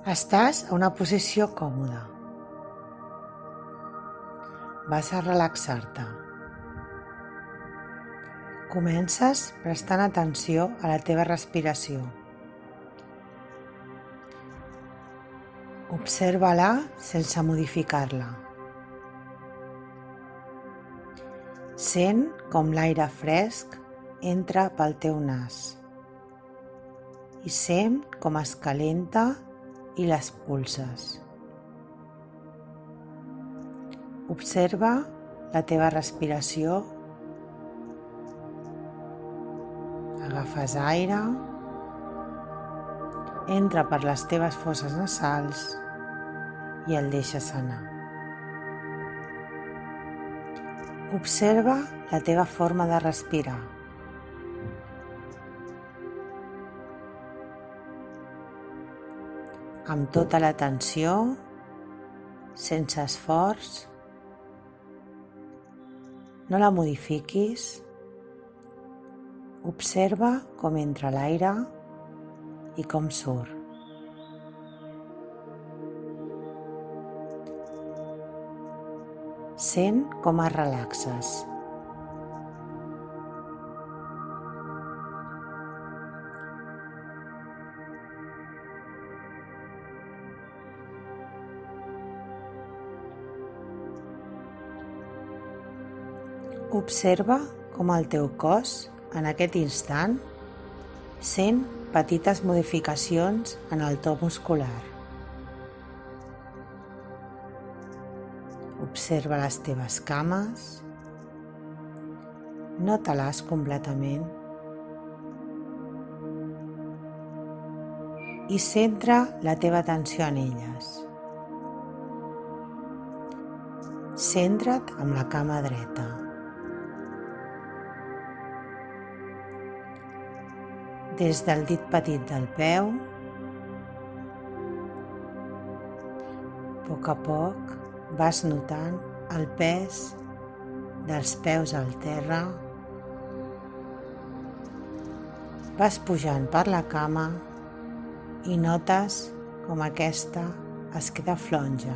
Estàs a una posició còmoda. Vas a relaxar-te. Comences prestant atenció a la teva respiració. Observa-la sense modificar-la. Sent com l'aire fresc entra pel teu nas i sent com es calenta i l'expulses. Observa la teva respiració. Agafes aire, entra per les teves fosses nasals i el deixes anar. Observa la teva forma de respirar. Amb tota l'atenció, sense esforç, no la modifiquis. Observa com entra l'aire i com surt. Sent com es relaxes. Observa com el teu cos, en aquest instant, sent petites modificacions en el to muscular. Observa les teves cames, nota-les completament i centra la teva atenció en elles. Centra't amb la cama dreta. Des del dit petit del peu, a poc vas notant el pes dels peus al terra, vas pujant per la cama i notes com aquesta es queda flonja,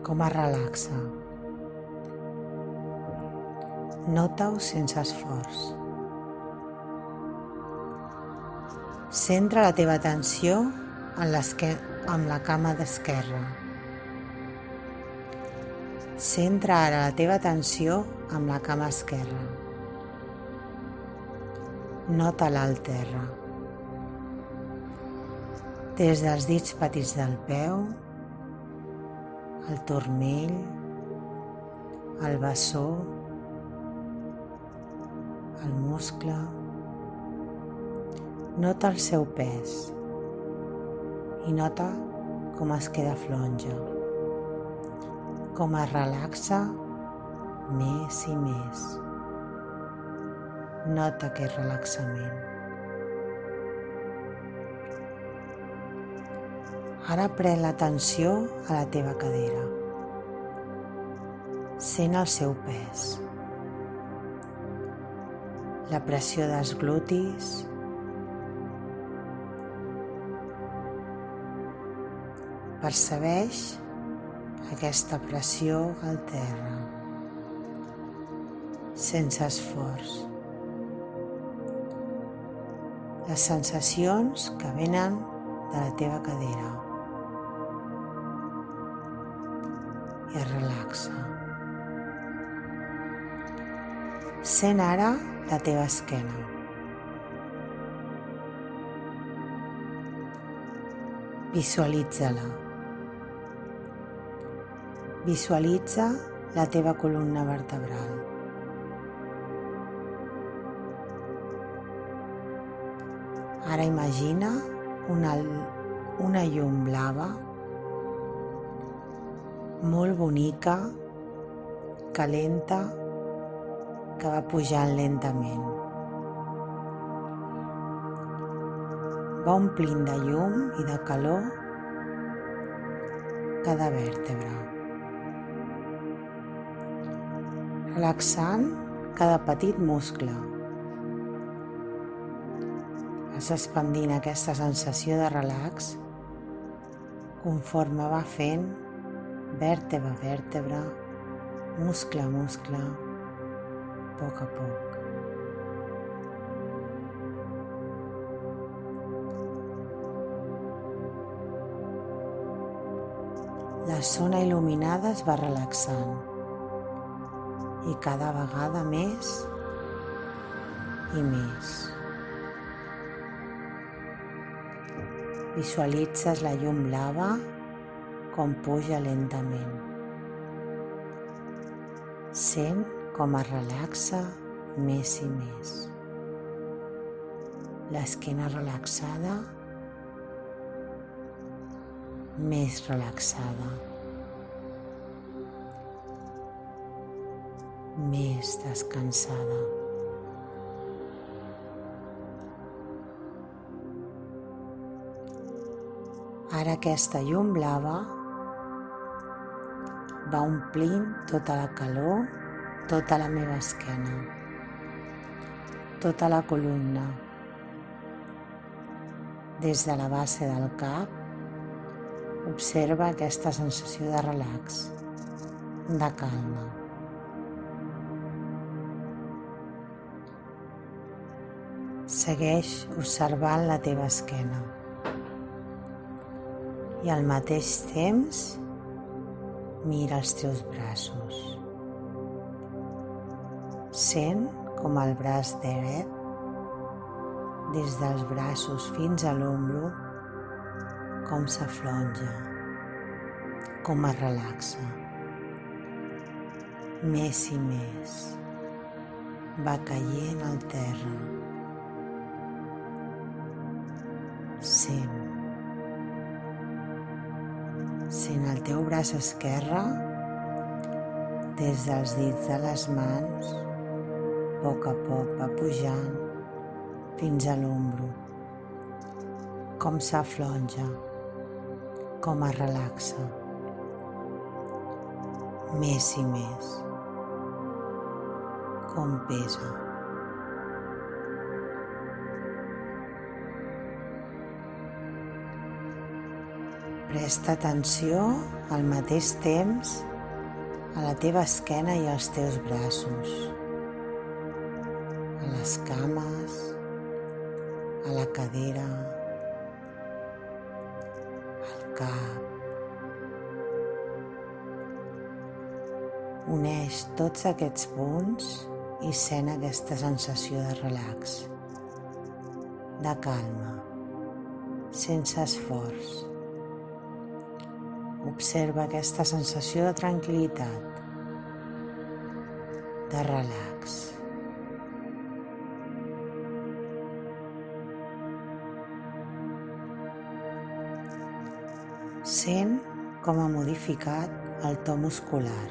com es relaxa. Nota-ho sense esforç. Centra la teva atenció en la cama d'esquerra. Centra ara la teva atenció en la cama esquerra. Nota-la al terra. Des dels dits petits del peu, el turmell, el bessó, el muscle, nota el seu pes i nota com es queda flonja, com es relaxa més i més. Nota aquest relaxament. Ara pren l'atenció a la teva cadera. Sent el seu pes. La pressió dels glutis, percebeix aquesta pressió al terra, sense esforç. Les sensacions que venen de la teva cadera i es relaxa. Sent ara la teva esquena. Visualitza-la. Visualitza la teva columna vertebral. Ara imagina una llum blava molt bonica, calenta, que va pujant lentament. Va omplint de llum i de calor cada vèrtebra, relaxant cada petit muscle. Vas expandint aquesta sensació de relax conforme va fent vèrtebra a vèrtebra, muscle a muscle, a poc. La zona il·luminada es va relaxant i cada vegada més i més. Visualitzes la llum blava com puja lentament. Sent com es relaxa més i més. L'esquena relaxada, més relaxada, més descansada. Ara aquesta llum blava va omplint tota la calor, tota la meva esquena, tota la columna. Des de la base del cap, observa aquesta sensació de relax, de calma. Segueix observant la teva esquena i al mateix temps mira els teus braços. Sent com el braç dret, des dels braços fins a l'ombro, com s'aflonja, com es relaxa. Més i més. Va caient al terra. Sent el teu braç esquerre des dels dits de les mans, a poc va pujant fins a l'ombro. Com s'aflonja, com es relaxa. Més i més. Com pesa. Presta atenció al mateix temps a la teva esquena i als teus braços, a les cames, a la cadera, al cap. Uneix tots aquests punts i sent aquesta sensació de relax, de calma, sense esforç. Observa aquesta sensació de tranquil·litat, de relax. Sent com ha modificat el to muscular.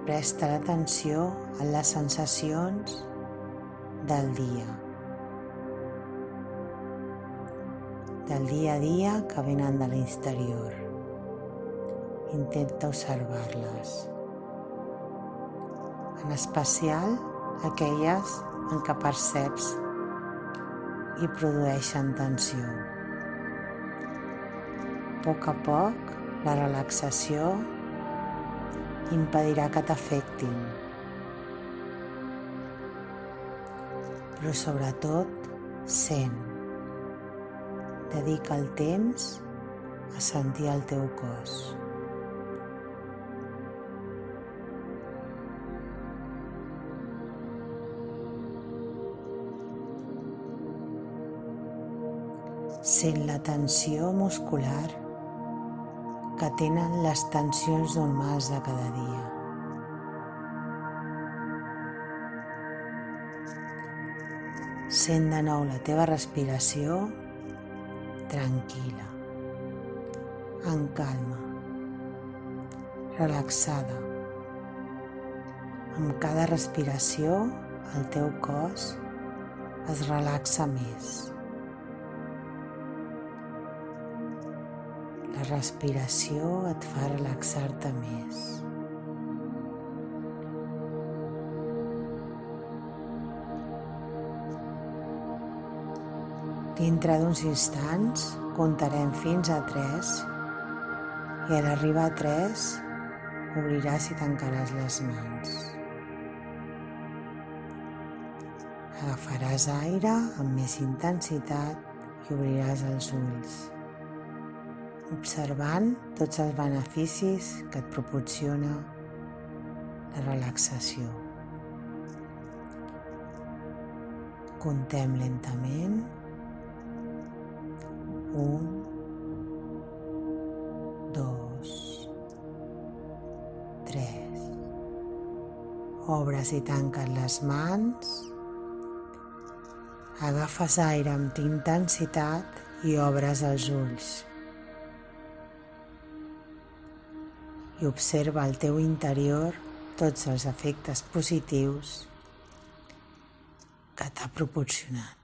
Presta l'atenció a les sensacions del dia a dia que venen de l'interior. Intenta observar-les, en especial aquelles en què perceps i produeixen tensió. A poc, la relaxació impedirà que t'afectin, però sobretot sent. Dedica el temps a sentir el teu cos. Sent la tensió muscular que tenen les tensions normals de cada dia. Sent de nou la teva respiració tranquil·la, en calma, relaxada. Amb cada respiració, el teu cos es relaxa més. La respiració et fa relaxar-te més. Dintre d'uns instants comptarem fins a 3 i a l'arribar a 3 obriràs i tancaràs les mans. Agafaràs aire amb més intensitat i obriràs els ulls, observant tots els beneficis que et proporciona la relaxació. Contem lentament. 1, 2, 3. Obres i tanques les mans. Agafes aire amb intensitat i obres els ulls. I observa al teu interior tots els efectes positius que t'ha proporcionat.